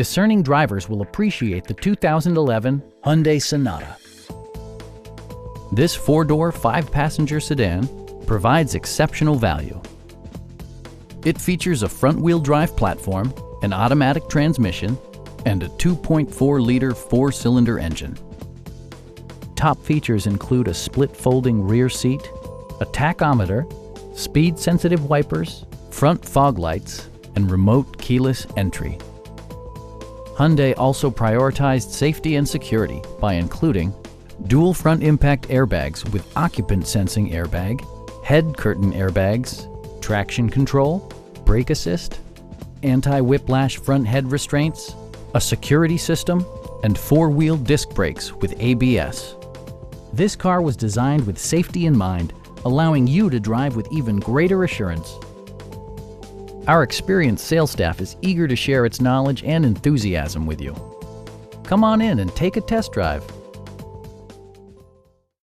discerning drivers will appreciate the 2011 Hyundai Sonata. This four-door, five-passenger sedan provides exceptional value. It features a front-wheel drive platform, an automatic transmission, and a 2.4-liter four-cylinder engine. Top features include a split folding rear seat, a tachometer, speed-sensitive wipers, front fog lights, and remote keyless entry. Hyundai also prioritized safety and security by including dual front impact airbags with occupant sensing airbag, head curtain airbags, traction control, brake assist, anti-whiplash front head restraints, a security system, and four-wheel disc brakes with ABS. This car was designed with safety in mind, allowing you to drive with even greater assurance. Our experienced sales staff is eager to share its knowledge and enthusiasm with you. Come on in and take a test drive.